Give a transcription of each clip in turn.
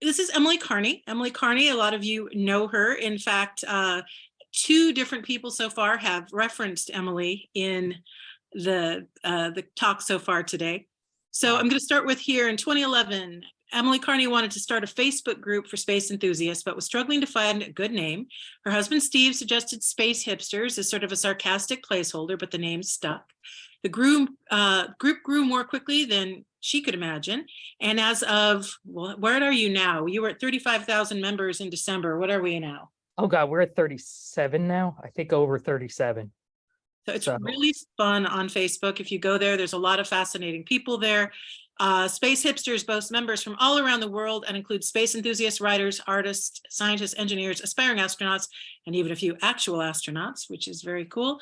This is Emily Carney. Emily Carney, a lot of you know her. In fact, two different people so far have referenced Emily in the talk so far today. So I'm going to start with here in 2011. Emily Carney wanted to start a Facebook group for space enthusiasts, but was struggling to find a good name. Her husband, Steve, suggested Space Hipsters as sort of a sarcastic placeholder, but the name stuck. The group grew more quickly than she could imagine. And as of, well, where are you now? You were at 35,000 members in December. What are we now? Oh God, we're at 37 now. I think over 37. So it's really fun on Facebook. If you go there, there's a lot of fascinating people there. Space Hipsters boasts members from all around the world and includes space enthusiasts, writers, artists, scientists, engineers, aspiring astronauts, and even a few actual astronauts, which is very cool.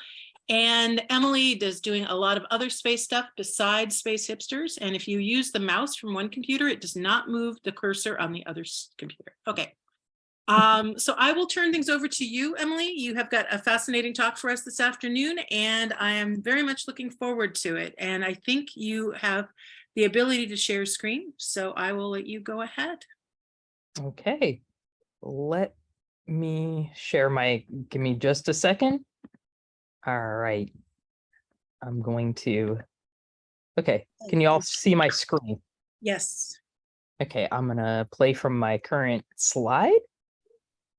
And Emily is doing a lot of other space stuff besides Space Hipsters. And if you use the mouse from one computer, it does not move the cursor on the other computer. Okay. So I will turn things over to you, Emily. You have got a fascinating talk for us this afternoon, and I am very much looking forward to it. And I think you have the ability to share screen, so I will let you go ahead. Okay, let me share give me just a second. All right, I'm going to, okay, can you all see my screen? Yes. Okay, I'm gonna play from my current slide.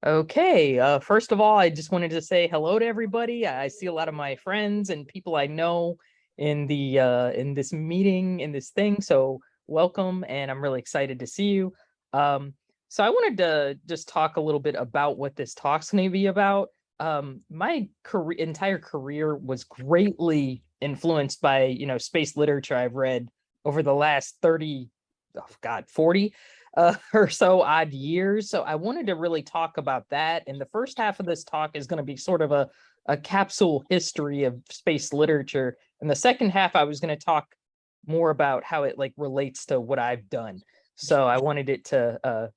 Okay, first of all, I just wanted to say hello to everybody. I see a lot of my friends and people I know in this meeting, in this thing, so welcome, and I'm really excited to see you. So I wanted to just talk a little bit about what this talk's going to be about. My entire career was greatly influenced by, space literature I've read over the last 40 or so odd years. So I wanted to really talk about that. And the first half of this talk is going to be sort of a capsule history of space literature. And the second half, I was going to talk more about how it relates to what I've done. So I wanted it to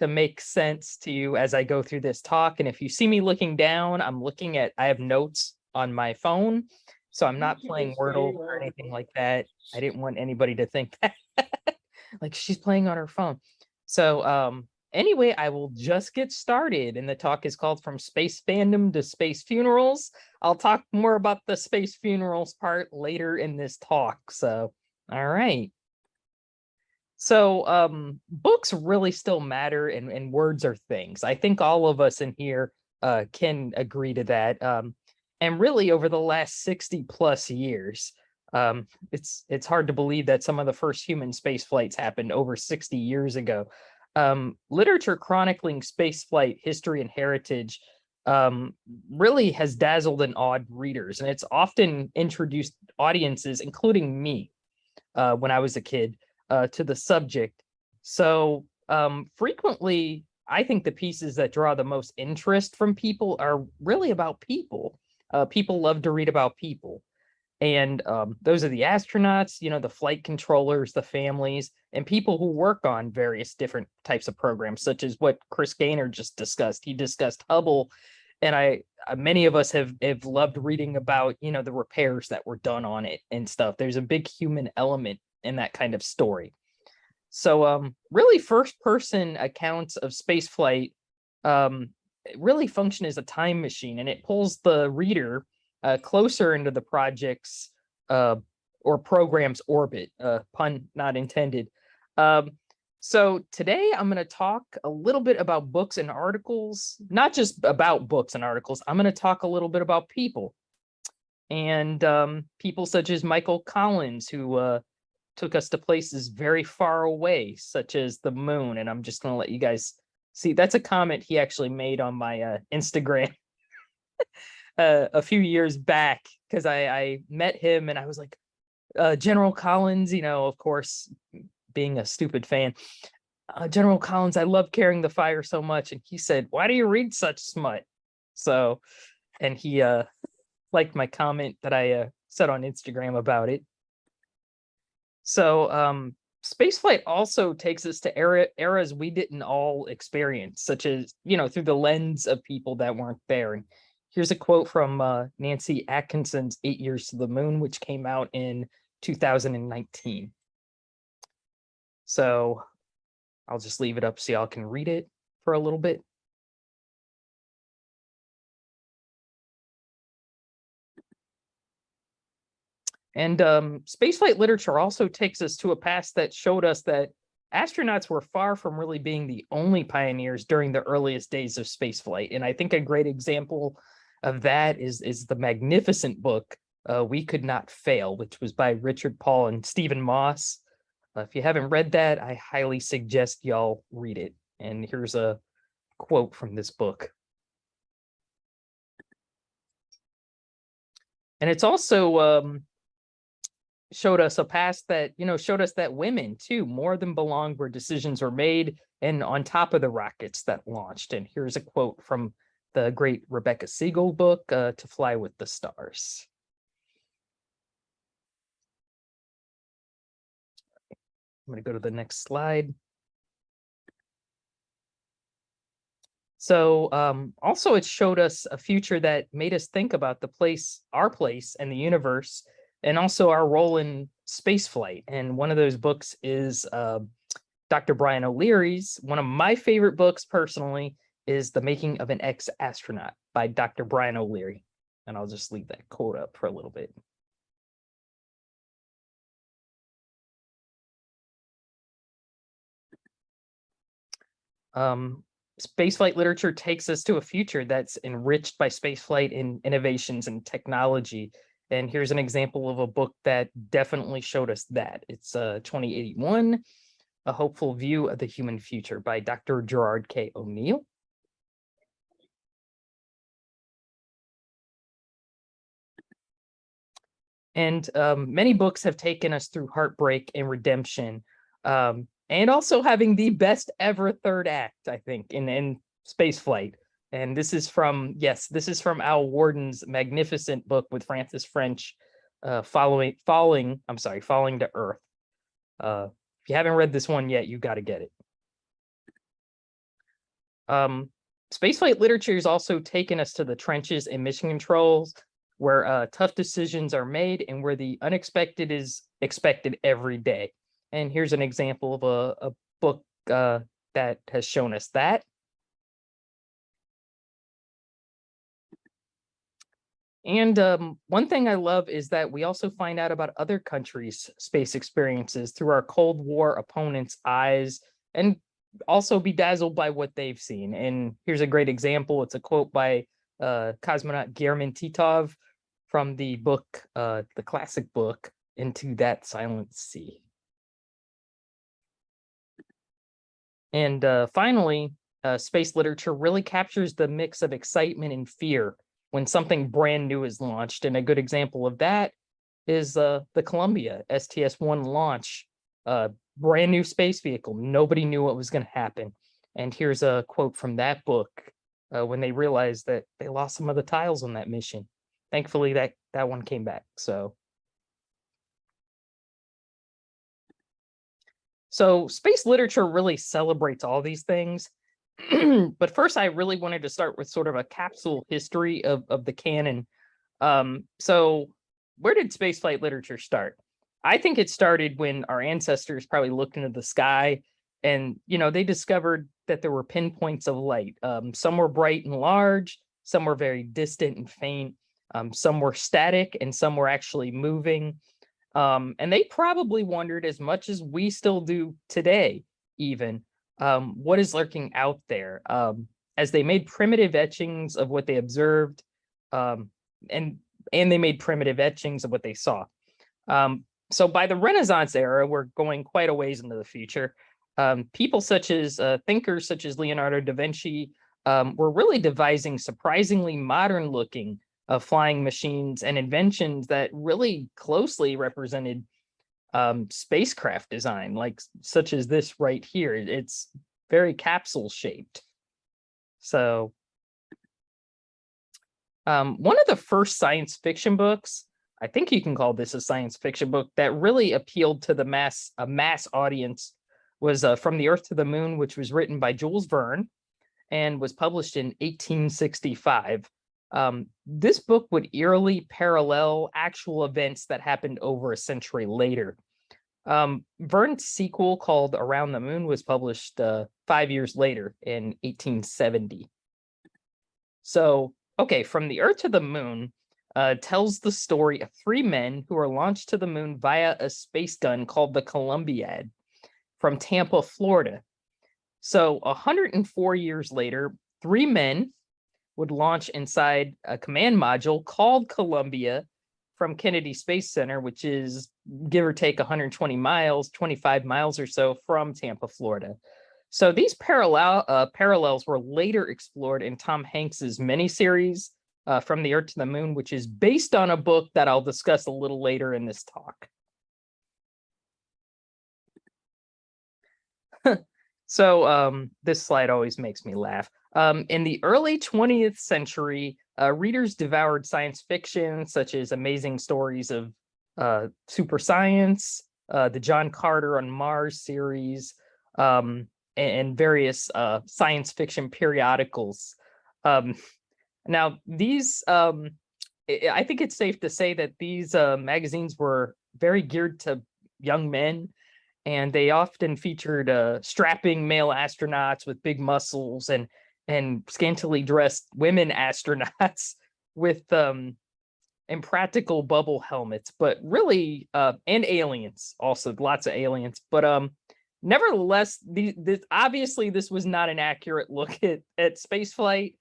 make sense to you as I go through this talk. And if you see me looking down, I have notes on my phone. So I'm not playing Wordle or anything like that. I didn't want anybody to think that like she's playing on her phone. So anyway, I will just get started. And the talk is called From Space Fandom to Space Funerals. I'll talk more about the space funerals part later in this talk. So, all right. So books really still matter, and words are things. I think all of us in here can agree to that. And really over the last 60 plus years, it's hard to believe that some of the first human space flights happened over 60 years ago. Literature chronicling spaceflight history and heritage really has dazzled and awed readers, and it's often introduced audiences, including me, when I was a kid, to the subject. So frequently, I think the pieces that draw the most interest from people are really about people. People love to read about people. And those are the astronauts, the flight controllers, the families, and people who work on various different types of programs, such as what Chris Gaynor just discussed. He discussed Hubble, and many of us have loved reading about, the repairs that were done on it and stuff. There's a big human element in that kind of story. So really first-person accounts of spaceflight really function as a time machine, and it pulls the reader closer into the project's or program's orbit, pun not intended. So today I'm going to talk a little bit about books and articles, not just about books and articles. I'm going to talk a little bit about people, and people such as Michael Collins, who took us to places very far away, such as the moon. And I'm just going to let you guys see. That's a comment he actually made on my Instagram a few years back, because I met him and I was like, General Collins, of course, being a stupid fan, General Collins, I love Carrying the Fire so much. And he said, why do you read such smut? So, and he liked my comment that I said on Instagram about it. So spaceflight also takes us to eras we didn't all experience, such as, through the lens of people that weren't there. And here's a quote from Nancy Atkinson's 8 Years to the Moon, which came out in 2019. So I'll just leave it up so y'all can read it for a little bit. And spaceflight literature also takes us to a past that showed us that astronauts were far from really being the only pioneers during the earliest days of spaceflight. And I think a great example of that is the magnificent book, We Could Not Fail, which was by Richard Paul and Stephen Moss. If you haven't read that, I highly suggest y'all read it. And here's a quote from this book. And it's also showed us a past that, showed us that women too, more than belonged where decisions were made and on top of the rockets that launched. And here's a quote from the great Rebecca Siegel book, To Fly with the Stars. I'm going to go to the next slide. So also it showed us a future that made us think about our place in the universe, and also our role in spaceflight. And one of those books is Dr. Brian O'Leary's. One of my favorite books personally is The Making of an Ex-Astronaut by Dr. Brian O'Leary. And I'll just leave that quote up for a little bit. Spaceflight literature takes us to a future that's enriched by spaceflight and innovations and technology. And here's an example of a book that definitely showed us that. It's 2081, A Hopeful View of the Human Future by Dr. Gerard K. O'Neill. And many books have taken us through heartbreak and redemption, and also having the best ever third act, I think, in spaceflight. And this is from Al Warden's magnificent book with Francis French, Falling to Earth. If you haven't read this one yet, you got to get it. Spaceflight literature has also taken us to the trenches and mission controls, where tough decisions are made and where the unexpected is expected every day. And here's an example of a book that has shown us that. And one thing I love is that we also find out about other countries' space experiences through our Cold War opponents' eyes, and also be dazzled by what they've seen. And here's a great example. It's a quote by cosmonaut German Titov from the book, the classic book, Into That Silent Sea. And finally, space literature really captures the mix of excitement and fear when something brand new is launched. And a good example of that is the Columbia STS-1 launch, brand new space vehicle. Nobody knew what was going to happen. And here's a quote from that book when they realized that they lost some of the tiles on that mission. Thankfully, that one came back. So space literature really celebrates all these things. But first, I really wanted to start with sort of a capsule history of the canon. So where did spaceflight literature start? I think it started when our ancestors probably looked into the sky and, they discovered that there were pinpoints of light. Some were bright and large, some were very distant and faint, some were static, and some were actually moving. And they probably wondered, as much as we still do today, even, what is lurking out there, as they made primitive etchings of what they observed, and they made primitive etchings of what they saw. So by the Renaissance era, we're going quite a ways into the future. People thinkers such as Leonardo da Vinci were really devising surprisingly modern looking flying machines and inventions that really closely represented spacecraft design, such as this right here. It's very capsule shaped. So one of the first science fiction books, I think you can call this a science fiction book, that really appealed to a mass audience was From the Earth to the Moon, which was written by Jules Verne and was published in 1865. This book would eerily parallel actual events that happened over a century later. Verne's sequel called Around the Moon was published 5 years later in 1870. So, okay, From the Earth to the Moon tells the story of 3 men who are launched to the moon via a space gun called the Columbiad from Tampa, Florida. So 104 years later, 3 men would launch inside a command module called Columbia from Kennedy Space Center, which is give or take 120 miles, 25 miles or so from Tampa, Florida. So these parallels were later explored in Tom Hanks's miniseries, From the Earth to the Moon, which is based on a book that I'll discuss a little later in this talk. So this slide always makes me laugh. In the early 20th century, readers devoured science fiction, such as amazing stories of super science, the John Carter on Mars series, and various science fiction periodicals. Now, these, I think it's safe to say that these magazines were very geared to young men, and they often featured strapping male astronauts with big muscles and scantily dressed women astronauts with impractical bubble helmets, but really, and aliens also, lots of aliens. But nevertheless, obviously this was not an accurate look at spaceflight.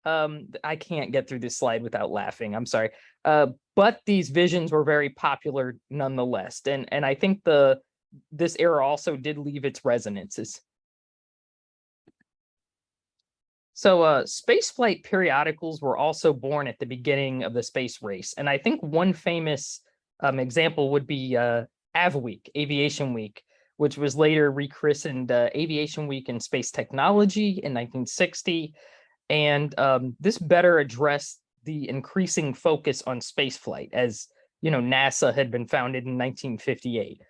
I can't get through this slide without laughing. I'm sorry. But these visions were very popular nonetheless, and I think this era also did leave its resonances. So spaceflight periodicals were also born at the beginning of the space race. And I think one famous example would be AvWeek, Aviation Week, which was later rechristened Aviation Week in Space Technology in 1960. And this better addressed the increasing focus on spaceflight, as you know, NASA had been founded in 1958.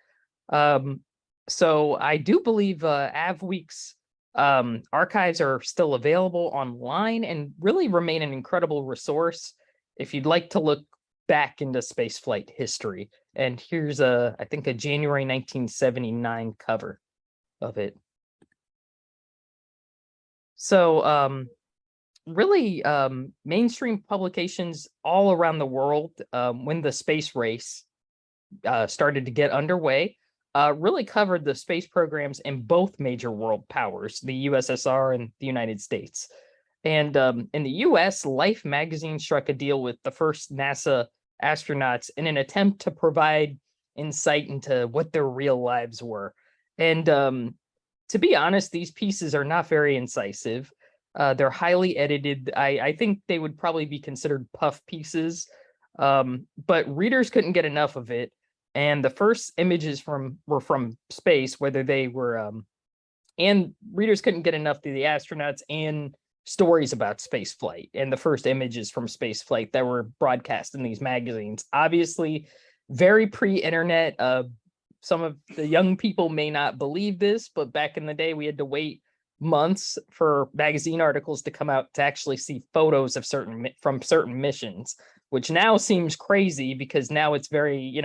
So I do believe AvWeek's archives are still available online and really remain an incredible resource if you'd like to look back into spaceflight history. And here's I think a January 1979 cover of it. So really mainstream publications all around the world, when the space race started to get underway, really covered the space programs in both major world powers, the USSR and the United States. And in the US, Life magazine struck a deal with the first NASA astronauts in an attempt to provide insight into what their real lives were. And to be honest, these pieces are not very incisive. They're highly edited. I think they would probably be considered puff pieces, but readers couldn't get enough of it. And the first images were from space, whether they were, and readers couldn't get enough of the astronauts and stories about space flight, and the first images from space flight that were broadcast in these magazines. Obviously, very pre-internet. Some of the young people may not believe this, but back in the day, we had to wait months for magazine articles to come out to actually see photos of from certain missions, which now seems crazy because now it's very,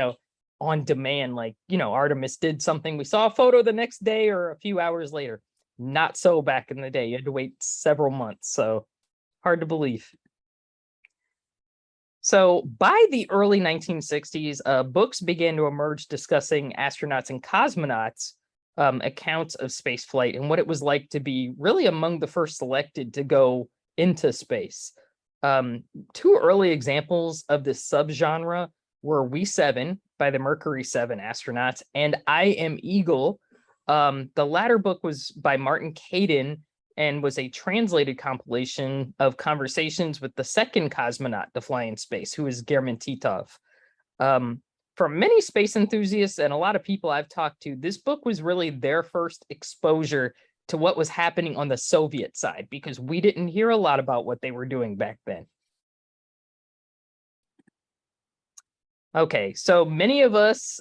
on demand. Like, Artemis did something, we saw a photo the next day or a few hours later. Not so back in the day. You had to wait several months. So hard to believe. So by the early 1960s, books began to emerge discussing astronauts and cosmonauts, accounts of spaceflight and what it was like to be really among the first selected to go into space. Two early examples of this subgenre were We 7 by the Mercury 7 astronauts and I Am Eagle. The latter book was by Martin Caidin and was a translated compilation of conversations with the second cosmonaut to fly in space, who is German Titov. For many space enthusiasts and a lot of people I've talked to, this book was really their first exposure to what was happening on the Soviet side, because we didn't hear a lot about what they were doing back then. Okay, so many of us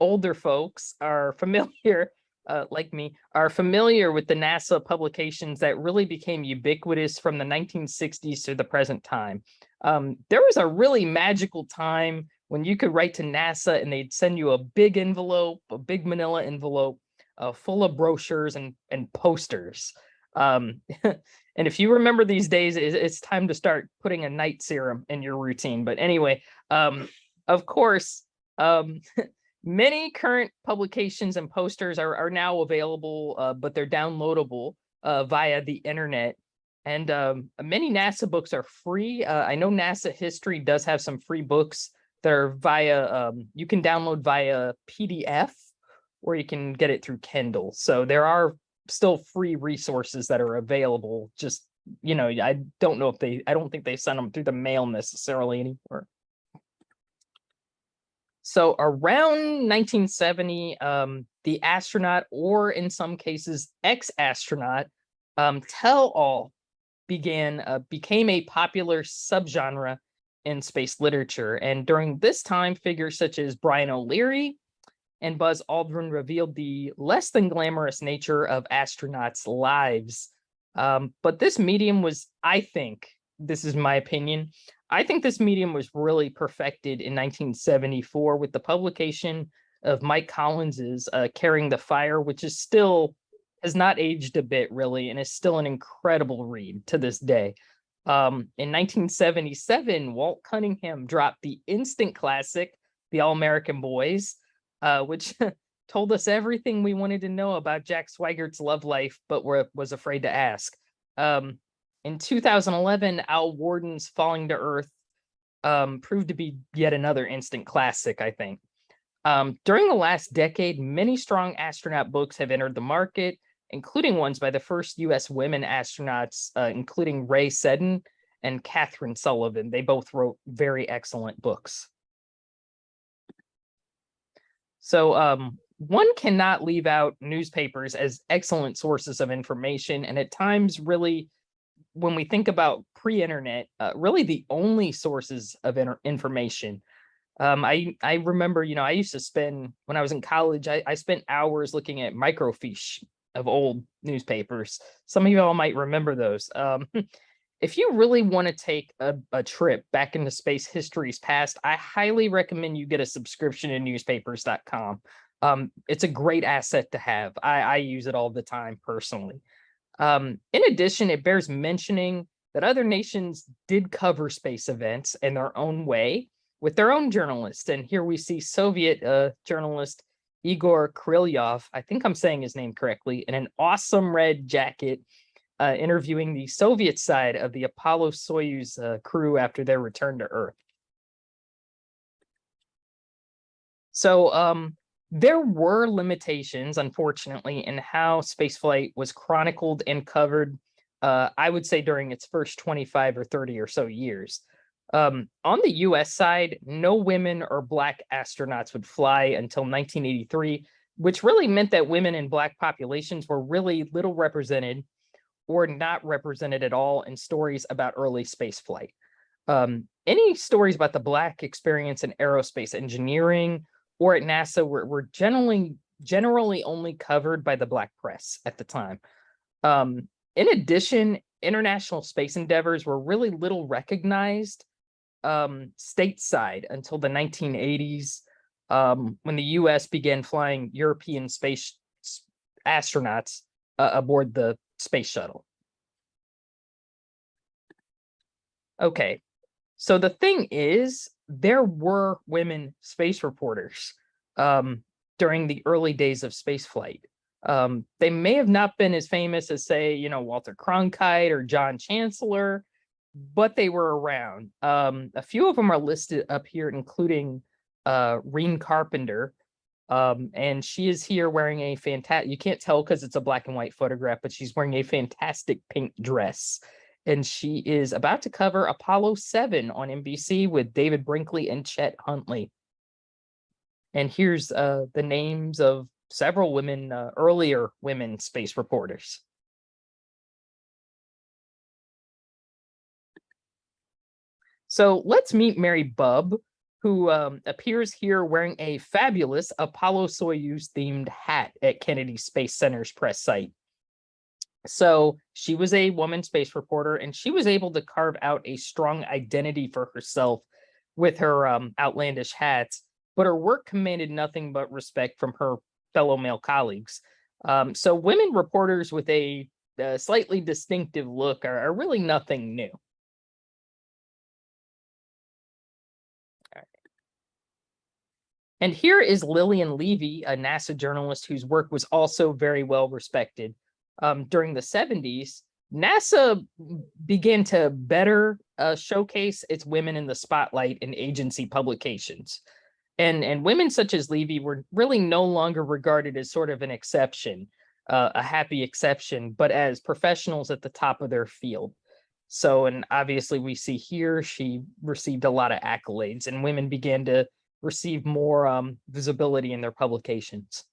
older folks are familiar, like me, are familiar with the NASA publications that really became ubiquitous from the 1960s to the present time. There was a really magical time when you could write to NASA and they'd send you a big envelope, a big manila envelope full of brochures and posters. And if you remember these days, it's time to start putting a night serum in your routine. But anyway, of course, many current publications and posters are now available, but they're downloadable via the internet. And many NASA books are free. I know NASA History does have some free books that are via, you can download via PDF, or you can get it through Kindle. So there are still free resources that are available. Just, you know, I don't know if I don't think they send them through the mail necessarily anymore. So around 1970, the astronaut, or in some cases, ex-astronaut, tell-all became a popular subgenre in space literature. And during this time, figures such as Brian O'Leary and Buzz Aldrin revealed the less than glamorous nature of astronauts' lives. But this medium was, I think, this is my opinion, I think this medium was really perfected in 1974 with the publication of Mike Collins's Carrying the Fire, which is still, has not aged a bit really, and is still an incredible read to this day. In 1977, Walt Cunningham dropped the instant classic, The All-American Boys, which told us everything we wanted to know about Jack Swiggert's love life, but was afraid to ask. In 2011, Al Warden's Falling to Earth proved to be yet another instant classic, I think. During the last decade, many strong astronaut books have entered the market, including ones by the first U.S. women astronauts, including Ray Seddon and Catherine Sullivan. They both wrote very excellent books. So one cannot leave out newspapers as excellent sources of information, and at times, really, when we think about pre-internet, really the only sources of information. I remember, you know, I used to spend, when I was in college, I spent hours looking at microfiche of old newspapers. Some of you all might remember those. If you really want to take a trip back into space history's past, I highly recommend you get a subscription to newspapers.com. It's a great asset to have. I use it all the time personally. In addition, it bears mentioning that other nations did cover space events in their own way with their own journalists. And here we see Soviet journalist Igor Krylyov, I think I'm saying his name correctly, in an awesome red jacket, interviewing the Soviet side of the Apollo-Soyuz crew after their return to Earth. So there were limitations, unfortunately, in how spaceflight was chronicled and covered, I would say, during its first 25 or 30 or so years. On the US side, no women or Black astronauts would fly until 1983, which really meant that women in Black populations were really little represented or not represented at all in stories about early spaceflight. Any stories about the Black experience in aerospace engineering or at NASA were generally only covered by the Black press at the time. In addition, international space endeavors were really little recognized stateside until the 1980s, when the US began flying European space astronauts aboard the space shuttle. Okay, so the thing is, there were women space reporters during the early days of spaceflight. They may have not been as famous as, say, you know, Walter Cronkite or John Chancellor, but they were around. A few of them are listed up here, including Reen Carpenter. And she is here wearing a fantastic, you can't tell because it's a black and white photograph, but she's wearing a fantastic pink dress. And she is about to cover Apollo 7 on NBC with David Brinkley and Chet Huntley. And here's the names of several women, earlier women space reporters. So let's meet Mary Bubb, who appears here wearing a fabulous Apollo-Soyuz themed hat at Kennedy Space Center's press site. So she was a woman space reporter, and she was able to carve out a strong identity for herself with her outlandish hats, but her work commanded nothing but respect from her fellow male colleagues. So women reporters with a slightly distinctive look are really nothing new. And here is Lillian Levy, a NASA journalist whose work was also very well respected. During the 70s, NASA began to better showcase its women in the spotlight in agency publications. And women such as Levy were really no longer regarded as sort of an exception, a happy exception, but as professionals at the top of their field. So, and obviously we see here, she received a lot of accolades, and women began to receive more visibility in their publications.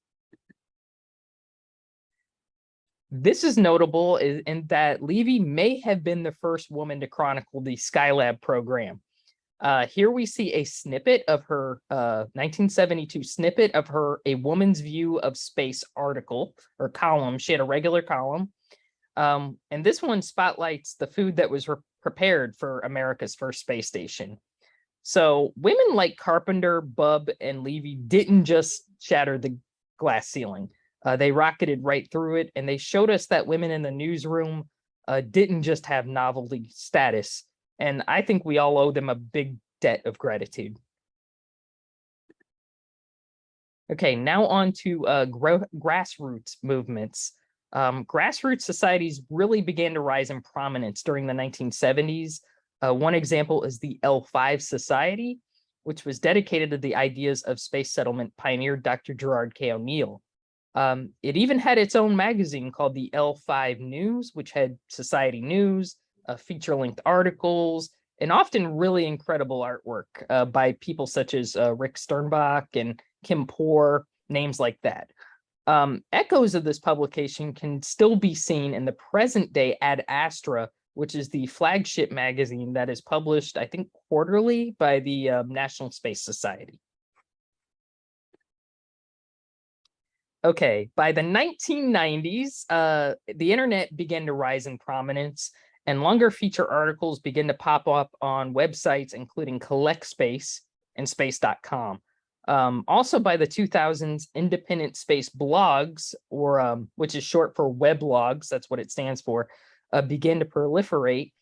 This is notable in that Levy may have been the first woman to chronicle the Skylab program. Here we see a snippet of her 1972 snippet of her A Woman's View of Space article or column. She had a regular column. And this one spotlights the food that was prepared for America's first space station. So women like Carpenter, Bubb, and Levy didn't just shatter the glass ceiling. They rocketed right through it, and they showed us that women in the newsroom didn't just have novelty status. And I think we all owe them a big debt of gratitude. Okay, now on to grassroots movements. Grassroots societies really began to rise in prominence during the 1970s. One example is the L5 Society, which was dedicated to the ideas of space settlement pioneer Dr. Gerard K. O'Neill. It even had its own magazine called the L5 News, which had society news, feature-length articles, and often really incredible artwork by people such as Rick Sternbach and Kim Poor, names like that. Echoes of this publication can still be seen in the present day Ad Astra, which is the flagship magazine that is published, I think, quarterly by the National Space Society. Okay, by the 1990s, the internet began to rise in prominence, and longer feature articles began to pop up on websites, including Collect Space and Space.com. Also by the 2000s, independent space blogs, or which is short for weblogs, that's what it stands for, began to proliferate,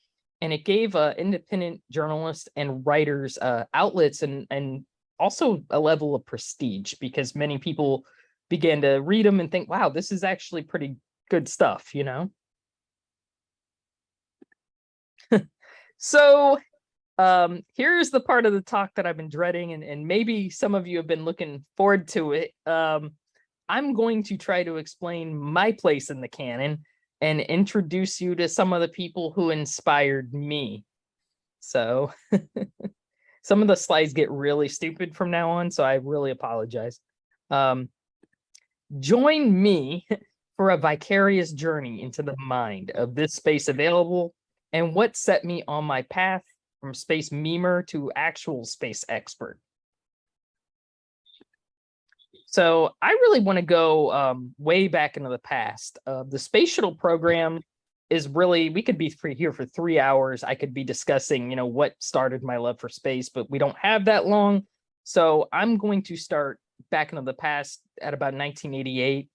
and it gave independent journalists and writers outlets and also a level of prestige, because many people began to read them and think, wow, this is actually pretty good stuff, you know? So here's the part of the talk that I've been dreading, and maybe some of you have been looking forward to it. I'm going to try to explain my place in the canon and introduce you to some of the people who inspired me. So some of the slides get really stupid from now on, so I really apologize. Join me for a vicarious journey into the mind of this space available and what set me on my path from space memer to actual space expert. So I really want to go way back into the past. The space shuttle program is really, we could be here for 3 hours. I could be discussing, you know, what started my love for space, but we don't have that long. So I'm going to start back into the past at about 1988.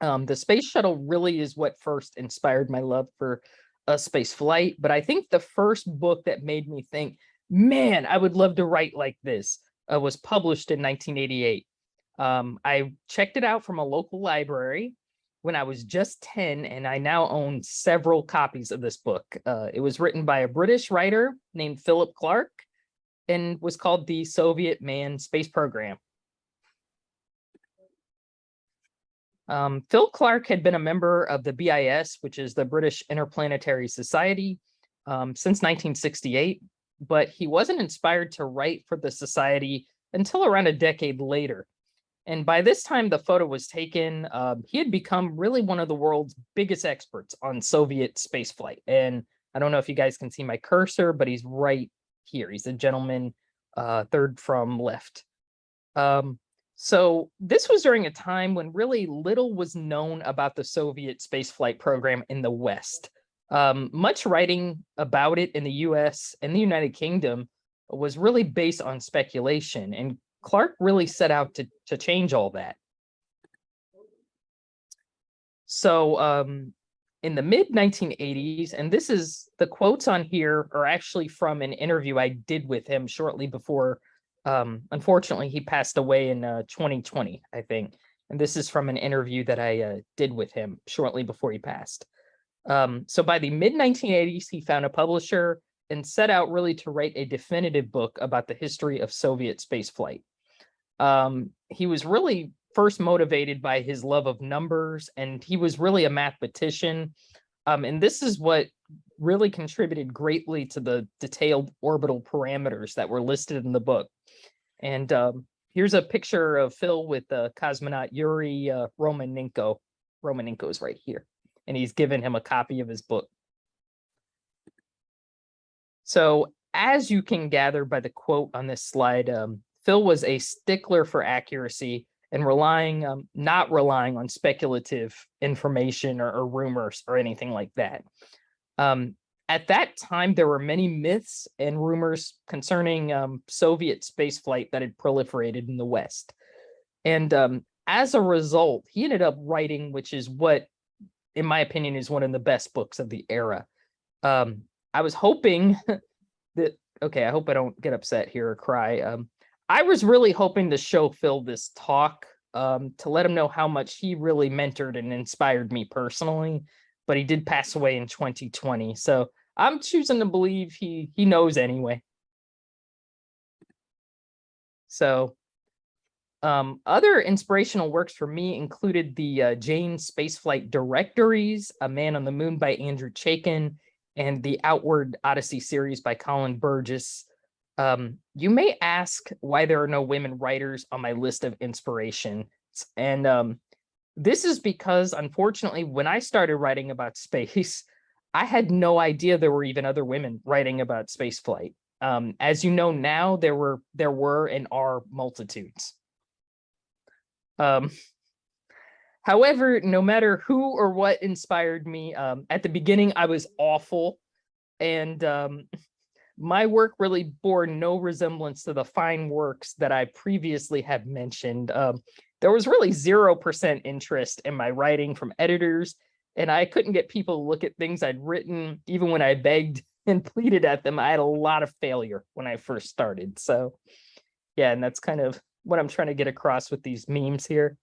The space shuttle really is what first inspired my love for space flight. But I think the first book that made me think, man, I would love to write like this was published in 1988. I checked it out from a local library when I was just 10, and I now own several copies of this book. It was written by a British writer named Philip Clark and was called The Soviet Manned Space Program. Phil Clark had been a member of the BIS, which is the British Interplanetary Society, since 1968, but he wasn't inspired to write for the society until around a decade later. And by this time the photo was taken, he had become really one of the world's biggest experts on Soviet spaceflight. And I don't know if you guys can see my cursor, but he's right here. He's the gentleman third from left. So this was during a time when really little was known about the Soviet spaceflight program in the West. Much writing about it in the US and the United Kingdom was really based on speculation, and Clark really set out to change all that. So in the mid 1980s, and this is the quotes on here are actually from an interview I did with him shortly before. Unfortunately, he passed away in 2020, I think. And this is from an interview that I did with him shortly before he passed. So by the mid 1980s, he found a publisher and set out really to write a definitive book about the history of Soviet spaceflight. He was really first motivated by his love of numbers, and he was really a mathematician. And this is what really contributed greatly to the detailed orbital parameters that were listed in the book. And here's a picture of Phil with cosmonaut Yuri Romanenko. Romanenko is right here, and he's given him a copy of his book. So as you can gather by the quote on this slide, Phil was a stickler for accuracy and not relying on speculative information or rumors or anything like that. At that time, there were many myths and rumors concerning Soviet spaceflight that had proliferated in the West. And as a result, he ended up writing, which is what, in my opinion, is one of the best books of the era. I was hoping that, okay, I hope I don't get upset here or cry. I was really hoping to show Phil this talk to let him know how much he really mentored and inspired me personally, but he did pass away in 2020. So I'm choosing to believe he knows anyway. So other inspirational works for me included the Jane Spaceflight Directories, A Man on the Moon by Andrew Chaikin, and the Outward Odyssey series by Colin Burgess. You may ask why there are no women writers on my list of inspirations. And this is because, unfortunately, when I started writing about space, I had no idea there were even other women writing about space flight. As you know now, there were and are multitudes. However, no matter who or what inspired me, at the beginning, I was awful. And my work really bore no resemblance to the fine works that I previously have mentioned. There was really 0% interest in my writing from editors, and I couldn't get people to look at things I'd written, even when I begged and pleaded at them. I had a lot of failure when I first started. So yeah, and that's kind of what I'm trying to get across with these memes here.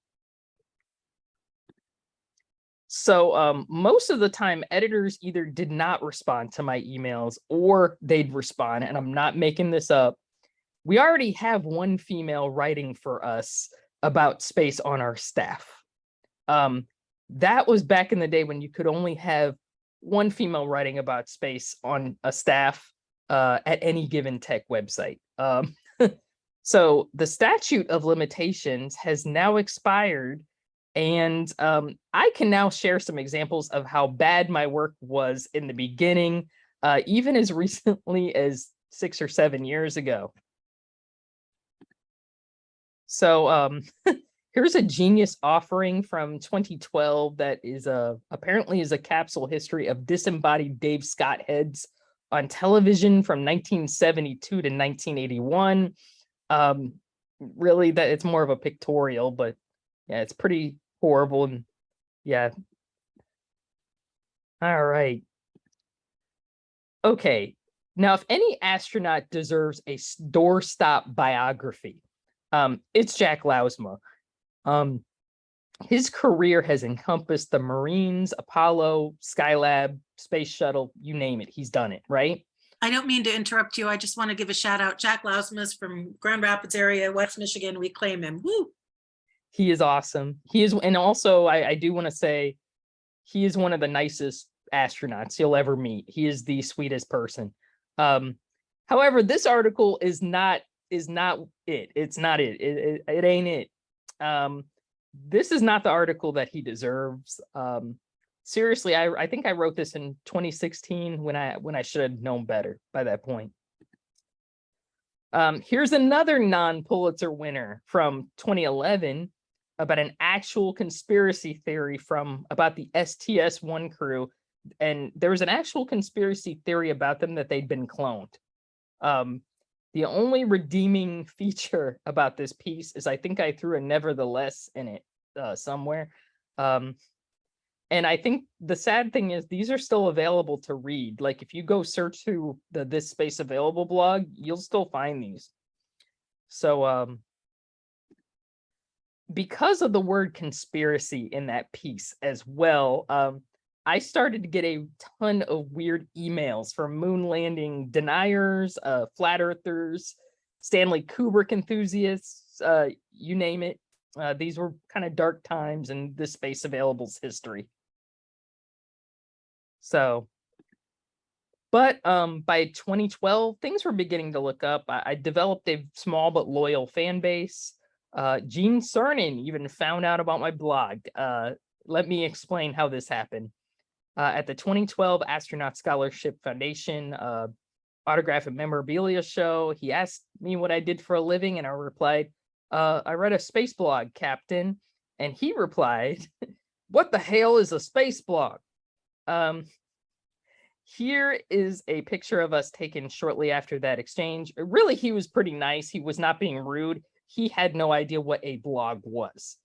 So most of the time, editors either did not respond to my emails or they'd respond, and I'm not making this up. We already have one female writing for us about space on our staff. That was back in the day when you could only have one female writing about space on a staff at any given tech website. So the statute of limitations has now expired, and I can now share some examples of how bad my work was in the beginning, even as recently as 6 or 7 years ago. So here's a genius offering from 2012 that is apparently is a capsule history of disembodied Dave Scott heads on television from 1972 to 1981. Really, that it's more of a pictorial, but yeah, it's pretty horrible. And yeah. All right. Okay. Now, if any astronaut deserves a doorstop biography, it's Jack Lousma. His career has encompassed the Marines, Apollo, Skylab, Space Shuttle, you name it. He's done it, right? I don't mean to interrupt you. I just want to give a shout out. Jack Lousmas from Grand Rapids area, West Michigan. We claim him. Woo! He is awesome. He is, and also I do want to say he is one of the nicest astronauts you'll ever meet. He is the sweetest person. However, this article is not it. It's not it. It ain't it. This is not the article that he deserves. Seriously, I think I wrote this in 2016 when I should have known better by that point. Here's another non-Pulitzer winner from 2011 about an actual conspiracy theory about the STS-1 crew. And there was an actual conspiracy theory about them that they'd been cloned. The only redeeming feature about this piece is I think I threw a nevertheless in it somewhere. And I think the sad thing is these are still available to read. Like if you go search through the This Space Available blog, you'll still find these. So because of the word conspiracy in that piece as well, I started to get a ton of weird emails from moon landing deniers, flat earthers, Stanley Kubrick enthusiasts, you name it. These were kind of dark times in This Space Available's history. So, but by 2012, things were beginning to look up. I developed a small but loyal fan base. Gene Cernan even found out about my blog. Let me explain how this happened. At the 2012 Astronaut Scholarship Foundation autograph and memorabilia show, he asked me what I did for a living, and I replied, I read a space blog, Captain. And he replied, what the hell is a space blog? Here is a picture of us taken shortly after that exchange. Really, he was pretty nice. He was not being rude. He had no idea what a blog was,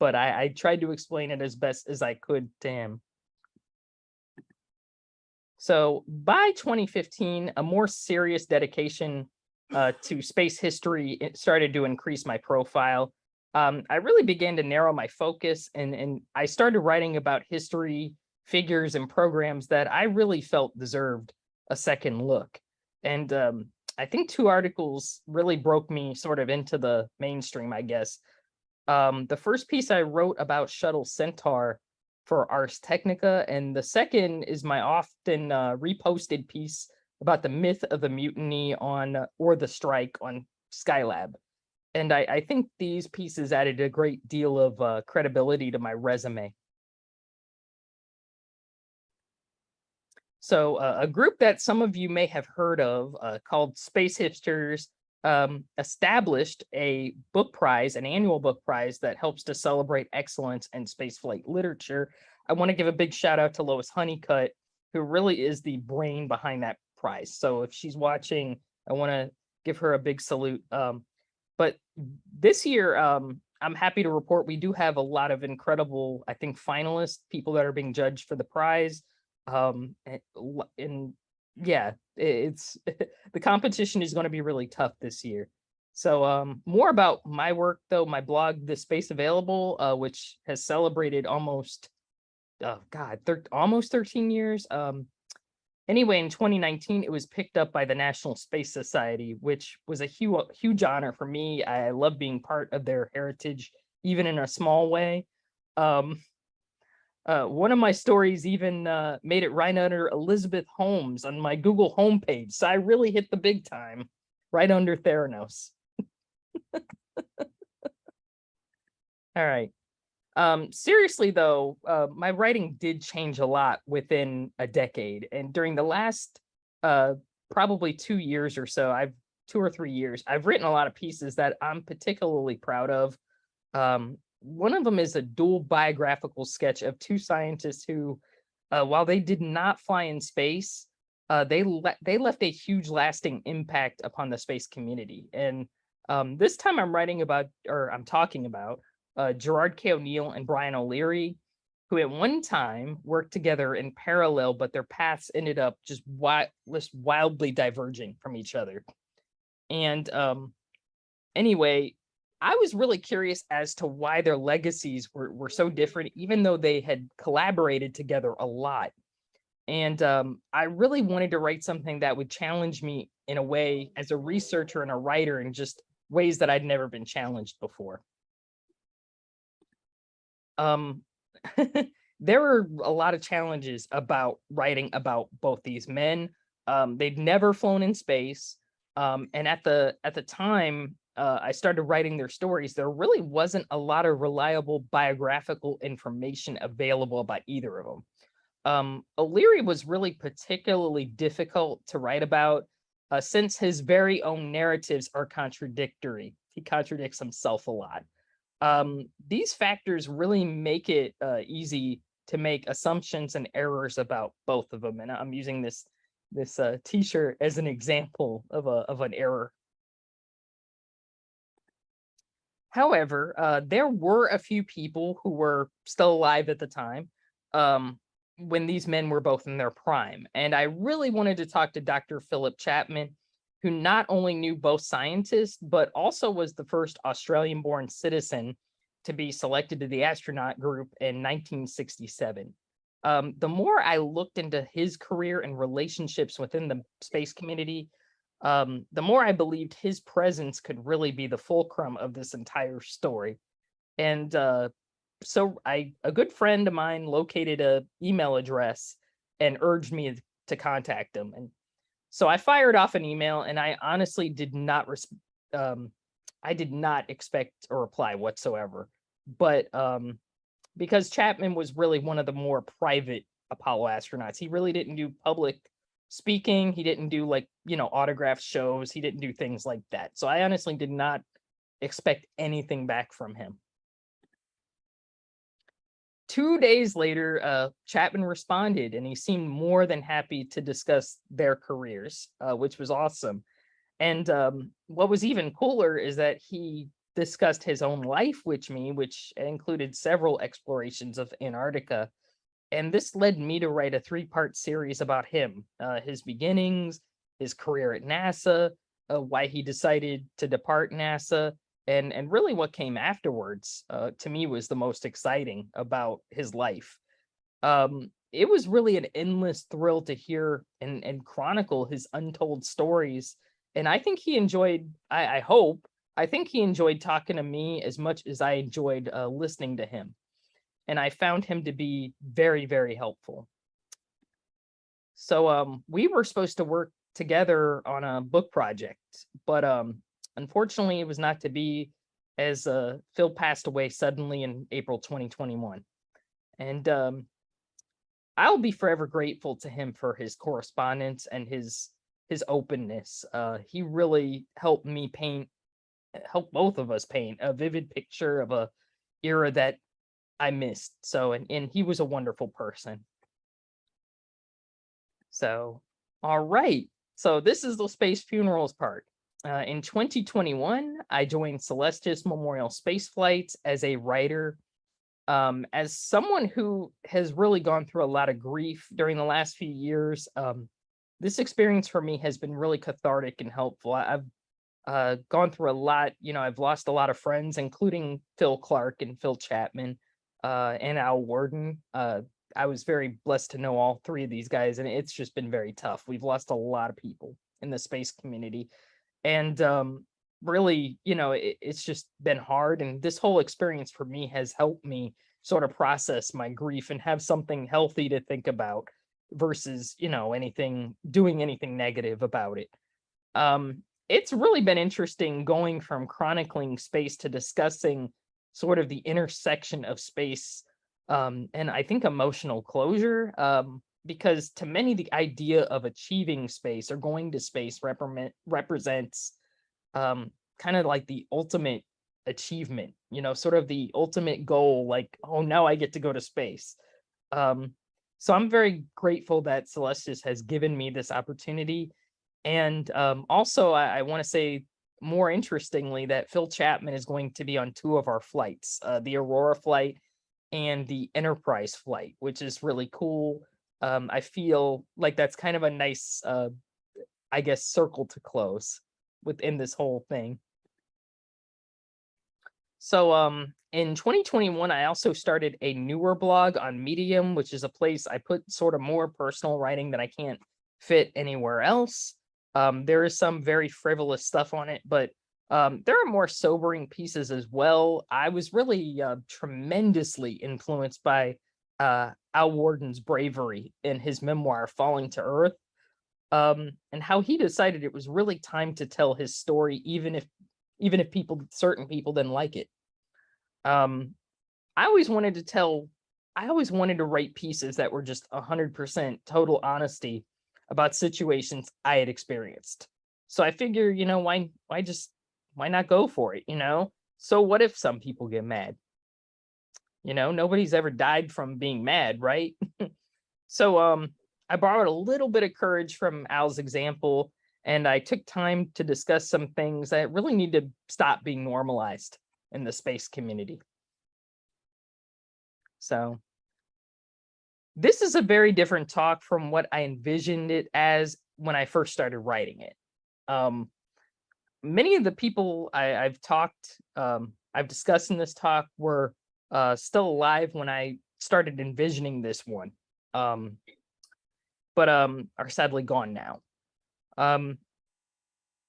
but I tried to explain it as best as I could to him. So by 2015, a more serious dedication to space history started to increase my profile. I really began to narrow my focus, and I started writing about history, figures, and programs that I really felt deserved a second look. And I think 2 articles really broke me sort of into the mainstream, I guess. The first piece I wrote about Shuttle Centaur for Ars Technica, and the second is my often reposted piece about the myth of the mutiny on or the strike on Skylab. And I think these pieces added a great deal of credibility to my resume. So a group that some of you may have heard of called Space Hipsters established a book prize, an annual book prize that helps to celebrate excellence in spaceflight literature. I want to give a big shout out to Lois Honeycutt, who really is the brain behind that prize. So if she's watching, I want to give her a big salute. But this year, I'm happy to report we do have a lot of incredible, I think, finalists, people that are being judged for the prize. And yeah, it's the competition is going to be really tough this year. So more about my work, though. My blog, The Space Available, which has celebrated almost almost 13 years. Anyway, in 2019, it was picked up by the National Space Society, which was a huge honor for me. I love being part of their heritage, even in a small way. One of my stories even made it right under Elizabeth Holmes on my Google homepage. So I really hit the big time, right under Theranos. All right. Seriously, though, my writing did change a lot within a decade. And during the last probably 2 years or so, 2 or 3 years, I've written a lot of pieces that I'm particularly proud of. One of them is a dual biographical sketch of 2 scientists who, while they did not fly in space, they left a huge lasting impact upon the space community. And this time I'm talking about Gerard K. O'Neill and Brian O'Leary, who at one time worked together in parallel, but their paths ended up just wildly diverging from each other. And anyway, I was really curious as to why their legacies were so different, even though they had collaborated together a lot. And I really wanted to write something that would challenge me in a way as a researcher and a writer in just ways that I'd never been challenged before. There were a lot of challenges about writing about both these men. They'd never flown in space. And at the time I started writing their stories, there really wasn't a lot of reliable biographical information available about either of them. O'Leary was really particularly difficult to write about since his very own narratives are contradictory. He contradicts himself a lot. These factors really make it easy to make assumptions and errors about both of them. And I'm using this t-shirt as an example of an error However, there were a few people who were still alive at the time when these men were both in their prime. And I really wanted to talk to Dr. Philip Chapman, who not only knew both scientists, but also was the first Australian-born citizen to be selected to the astronaut group in 1967. The more I looked into his career and relationships within the space community, the more I believed his presence could really be the fulcrum of this entire story. And so a good friend of mine located a email address and urged me to contact him. And so I fired off an email, and I honestly did not I did not expect a reply whatsoever. But because Chapman was really one of the more private Apollo astronauts, he really didn't do public speaking. He didn't do autograph shows. He didn't do things like that. So I honestly did not expect anything back from him. 2 days later, Chapman responded, and he seemed more than happy to discuss their careers, which was awesome. And what was even cooler is that he discussed his own life with me, which included several explorations of Antarctica. And this led me to write a 3-part series about him, his beginnings, his career at NASA, why he decided to depart NASA, and really what came afterwards. To me, was the most exciting about his life. It was really an endless thrill to hear and chronicle his untold stories. And I think he enjoyed, I think he enjoyed talking to me as much as I enjoyed listening to him. And I found him to be very, very helpful. So we were supposed to work together on a book project, but unfortunately it was not to be, as Phil passed away suddenly in April 2021. And I'll be forever grateful to him for his correspondence and his openness. He really helped both of us paint a vivid picture of a era that I missed. So, and he was a wonderful person. So, all right. So this is the space funerals part. In 2021, I joined Celestis Memorial Space Flights as a writer. As someone who has really gone through a lot of grief during the last few years, this experience for me has been really cathartic and helpful. I've gone through a lot. I've lost a lot of friends, including Phil Clark and Phil Chapman and Al Worden. I was very blessed to know all 3 of these guys, and it's just been very tough. We've lost a lot of people in the space community. And really, it's just been hard. And this whole experience for me has helped me sort of process my grief and have something healthy to think about versus, doing anything negative about it. It's really been interesting going from chronicling space to discussing sort of the intersection of space and I think emotional closure. Because to many, the idea of achieving space or going to space represents kind of like the ultimate achievement, sort of the ultimate goal, like, oh, now I get to go to space. So I'm very grateful that Celestis has given me this opportunity. And also, I want to say, more interestingly, that Phil Chapman is going to be on 2 of our flights, the Aurora flight and the Enterprise flight, which is really cool. I feel like that's kind of a nice, I guess, circle to close within this whole thing. So in 2021, I also started a newer blog on Medium, which is a place I put sort of more personal writing that I can't fit anywhere else. There is some very frivolous stuff on it, but there are more sobering pieces as well. I was really tremendously influenced by Al Worden's bravery in his memoir, Falling to Earth, and how he decided it was really time to tell his story, even if certain people didn't like it. I always wanted to write pieces that were just 100% total honesty about situations I had experienced. So I figure, why not go for it, So what if some people get mad? Nobody's ever died from being mad, right? So I borrowed a little bit of courage from Al's example, and I took time to discuss some things that really need to stop being normalized. in the space community. So this is a very different talk from what I envisioned it as when I first started writing it. Many of the people I've discussed in this talk were still alive when I started envisioning this one, but are sadly gone now.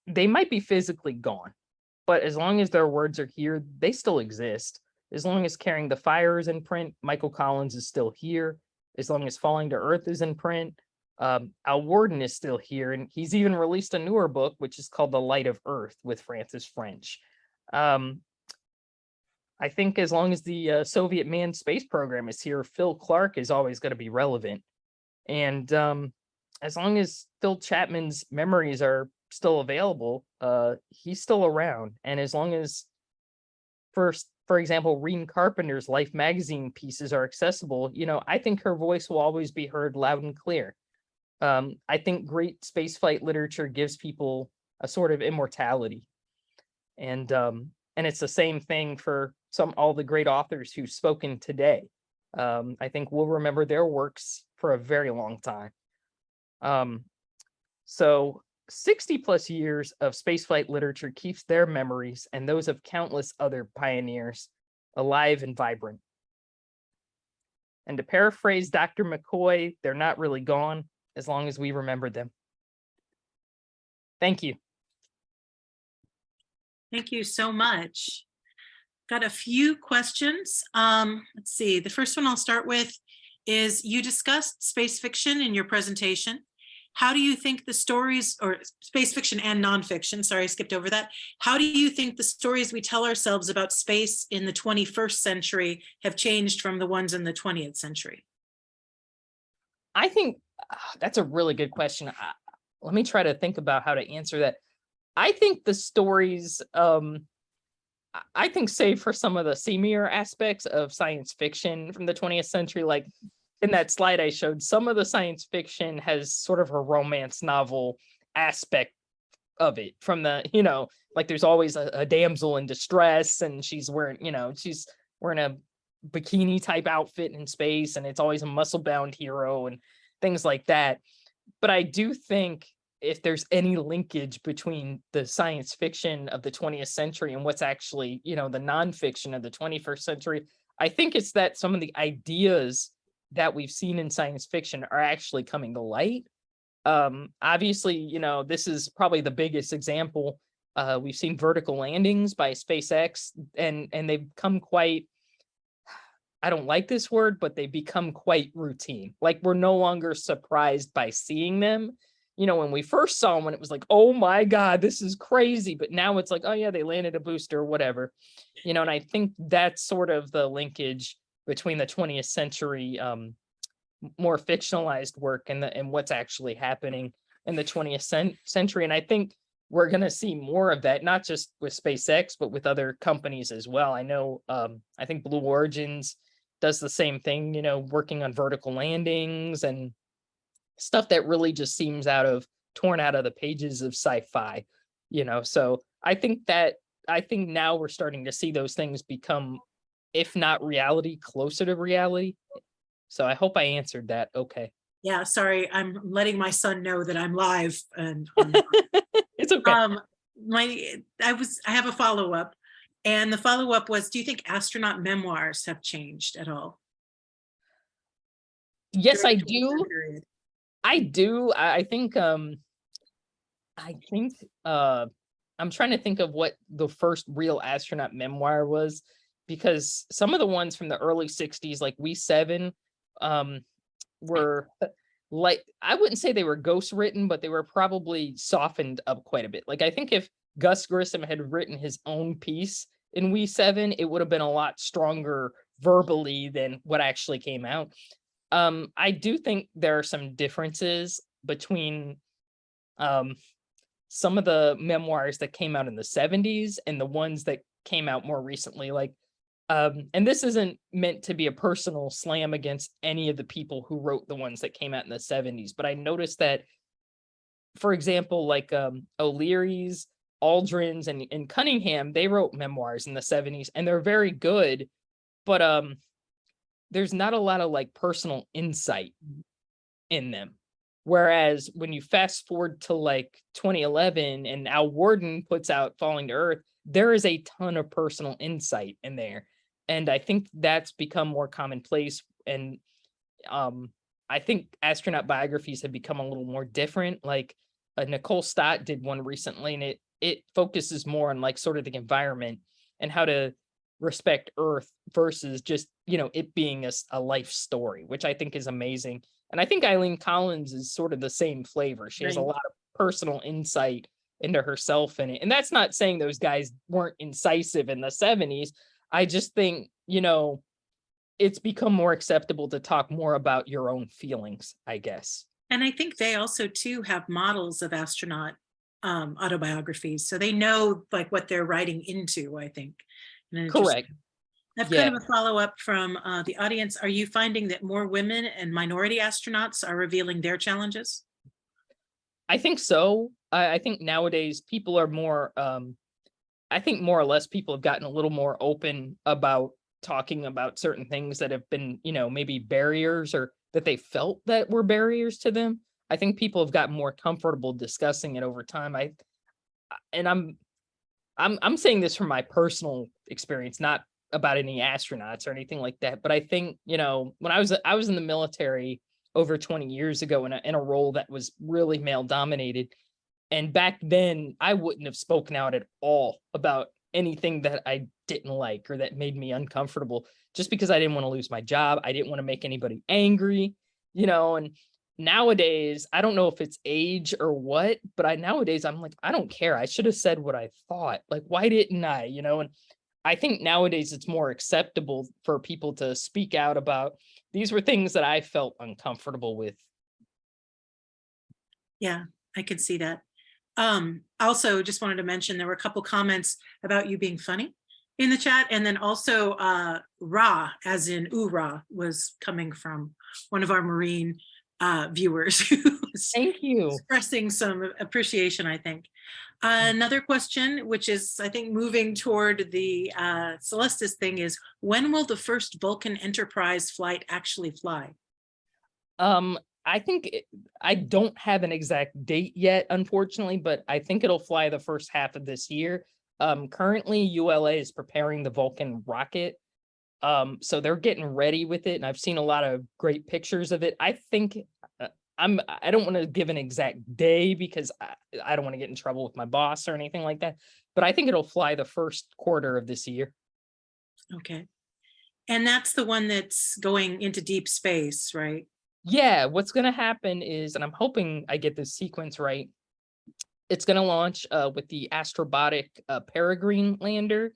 They might be physically gone, but as long as their words are here, they still exist. As long as Carrying the Fire is in print, Michael Collins is still here. As long as Falling to Earth is in print, Al Worden is still here, and he's even released a newer book, which is called The Light of Earth with Francis French. I think as long as the Soviet manned space program is here, Phil Clark is always going to be relevant. And as long as Phil Chapman's memories are still available, he's still around. And as long as, for example, Reen Carpenter's Life magazine pieces are accessible, I think her voice will always be heard loud and clear. I think great spaceflight literature gives people a sort of immortality. And it's the same thing for all the great authors who've spoken today. I think we'll remember their works for a very long time. So 60 plus years of spaceflight literature keeps their memories and those of countless other pioneers alive and vibrant. And to paraphrase Dr. McCoy, they're not really gone as long as we remember them. Thank you. Thank you so much. Got a few questions. Let's see. The first one I'll start with is, you discussed space fiction in your presentation. How do you think the stories, or space fiction and nonfiction, sorry, I skipped over that. How do you think the stories we tell ourselves about space in the 21st century have changed from the ones in the 20th century? I think that's a really good question. Let me try to think about how to answer that. I think the stories, I think, save for some of the seamier aspects of science fiction from the 20th century, like in that slide I showed, some of the science fiction has sort of a romance novel aspect of it, from the, like there's always a damsel in distress, and she's wearing a bikini type outfit in space, and it's always a muscle bound hero and things like that. But I do think if there's any linkage between the science fiction of the 20th century and what's actually, the nonfiction of the 21st century, I think it's that some of the ideas that we've seen in science fiction are actually coming to light. Obviously, this is probably the biggest example. We've seen vertical landings by SpaceX, and they've come quite, I don't like this word, but they become quite routine. Like, we're no longer surprised by seeing them. When we first saw them, when it was like, oh my God, this is crazy. But now it's like, oh yeah, they landed a booster or whatever. And I think that's sort of the linkage between the 20th century more fictionalized work and what's actually happening in the 20th century. And I think we're going to see more of that, not just with SpaceX, but with other companies as well. I know, I think Blue Origins does the same thing, working on vertical landings and stuff that really just seems torn out of the pages of sci-fi, So I think now we're starting to see those things become, if not reality, closer to reality. So I hope I answered that okay. Yeah, sorry, I'm letting my son know that I'm live, and it's okay. I have a follow-up, and the follow-up was, do you think astronaut memoirs have changed at all? Yes, I do. I do. I think I'm trying to think of what the first real astronaut memoir was, because some of the ones from the early 60s, like We 7, were like, I wouldn't say they were ghost written, but they were probably softened up quite a bit. Like, I think if Gus Grissom had written his own piece in We 7, it would have been a lot stronger verbally than what actually came out. I do think there are some differences between some of the memoirs that came out in the 70s and the ones that came out more recently. Like, and this isn't meant to be a personal slam against any of the people who wrote the ones that came out in the 70s, but I noticed that, for example, like O'Leary's Aldrin's and Cunningham, they wrote memoirs in the 70s, and they're very good, but there's not a lot of like personal insight in them. Whereas when you fast forward to like 2011 and Al Warden puts out Falling to Earth, there is a ton of personal insight in there. And I think that's become more commonplace. And I think astronaut biographies have become a little more different. Like Nicole Stott did one recently, and it focuses more on like sort of the environment and how to respect Earth versus just, you know, it being a life story, which I think is amazing. And I think Eileen Collins is sort of the same flavor. She has a Right. lot of personal insight into herself in it. And that's not saying those guys weren't incisive in the 70s. I just think, you know, it's become more acceptable to talk more about your own feelings, I guess. And I think they also too have models of astronaut autobiographies. So they know like what they're writing into, I think. And it just- Correct. I have Yeah. kind of a follow-up from the audience. Are you finding that more women and minority astronauts are revealing their challenges? I think so. I think nowadays people are more, I think more or less people have gotten a little more open about talking about certain things that have been, you know, maybe barriers or that they felt that were barriers to them. I think people have gotten more comfortable discussing it over time. And I'm saying this from my personal experience, not about any astronauts or anything like that. But I think, you know, when I was in the military over 20 years ago in a role that was really male dominated. And back then I wouldn't have spoken out at all about anything that I didn't like or that made me uncomfortable, just because I didn't want to lose my job. I didn't want to make anybody angry, you know. And nowadays, I don't know if it's age or what, but nowadays I'm like, I don't care. I should have said what I thought. Like, why didn't I, you know? And I think nowadays it's more acceptable for people to speak out about these were things that I felt uncomfortable with. Yeah, I could see that. Also just wanted to mention there were a couple comments about you being funny in the chat, and then also Ra, as in Ra, was coming from one of our Marine viewers who was Thank you. expressing some appreciation, I think. Another question, which is, I think, moving toward the Celestis thing, is when will the first Vulcan Enterprise flight actually fly? I think I don't have an exact date yet, unfortunately, but I think it'll fly the first half of this year. Currently ULA is preparing the Vulcan rocket. So they're getting ready with it, and I've seen a lot of great pictures of it. I think I don't want to give an exact day because I don't want to get in trouble with my boss or anything like that, but I think it'll fly the first quarter of this year. Okay. And that's the one that's going into deep space, right? Yeah, what's going to happen is, and I'm hoping I get this sequence right, it's going to launch with the Astrobotic Peregrine lander.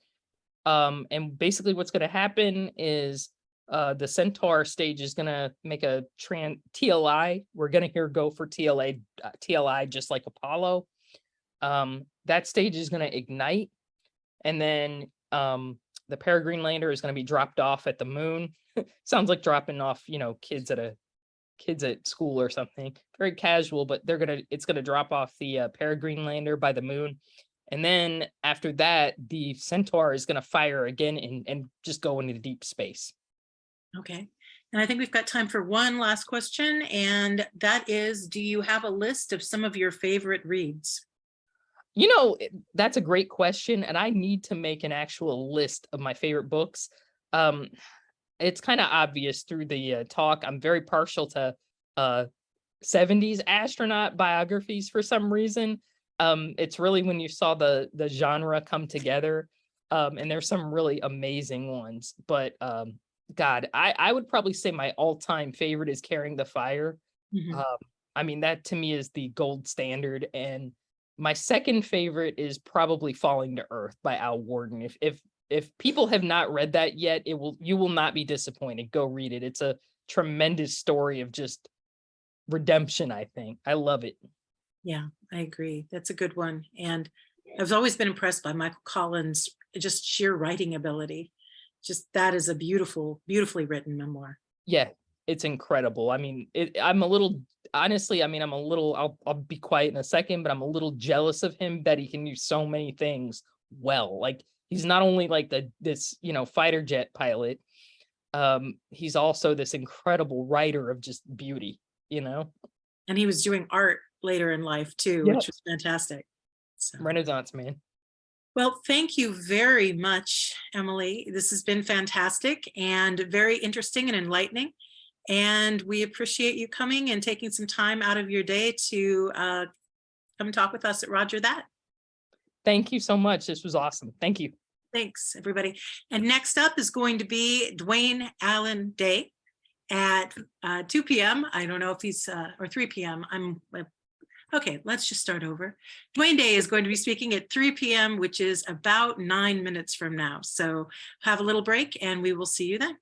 And basically what's going to happen is the Centaur stage is going to make a TLI. We're going to hear go for TLI just like Apollo. That stage is going to ignite, and then the Peregrine lander is going to be dropped off at the moon. Sounds like dropping off, you know, kids at school or something. Very casual, but it's gonna drop off the Peregrine lander by the moon. And then after that, the Centaur is gonna fire again and just go into deep space. Okay. And I think we've got time for one last question, and that is, do you have a list of some of your favorite reads? You know, that's a great question, and I need to make an actual list of my favorite books. It's kind of obvious through the talk. I'm very partial to 70s astronaut biographies for some reason. It's really when you saw the genre come together, and there's some really amazing ones. But God, I would probably say my all-time favorite is Carrying the Fire. Mhm. I mean, that to me is the gold standard. And my second favorite is probably Falling to Earth by Al Warden. If people have not read that yet, you will not be disappointed. Go read it. It's a tremendous story of just redemption, I think. I love it. Yeah, I agree. That's a good one. And I've always been impressed by Michael Collins' just sheer writing ability. Just that is a beautifully written memoir. Yeah, it's incredible. I mean, honestly, I mean, I'm a little, I'll be quiet in a second, but I'm a little jealous of him that he can do so many things well. Like he's not only like this, you know, fighter jet pilot, he's also this incredible writer of just beauty, you know? And he was doing art later in life too, Yeah. which was fantastic. So. Renaissance man. Well, thank you very much, Emily. This has been fantastic and very interesting and enlightening. And we appreciate you coming and taking some time out of your day to come talk with us at Roger That. Thank you so much. This was awesome. Thank you. Thanks, everybody. And next up is going to be Dwayne Allen Day at 2 p.m. I don't know if he's, or 3 p.m. Okay, let's just start over. Dwayne Day is going to be speaking at 3 p.m., which is about 9 minutes from now. So have a little break and we will see you then.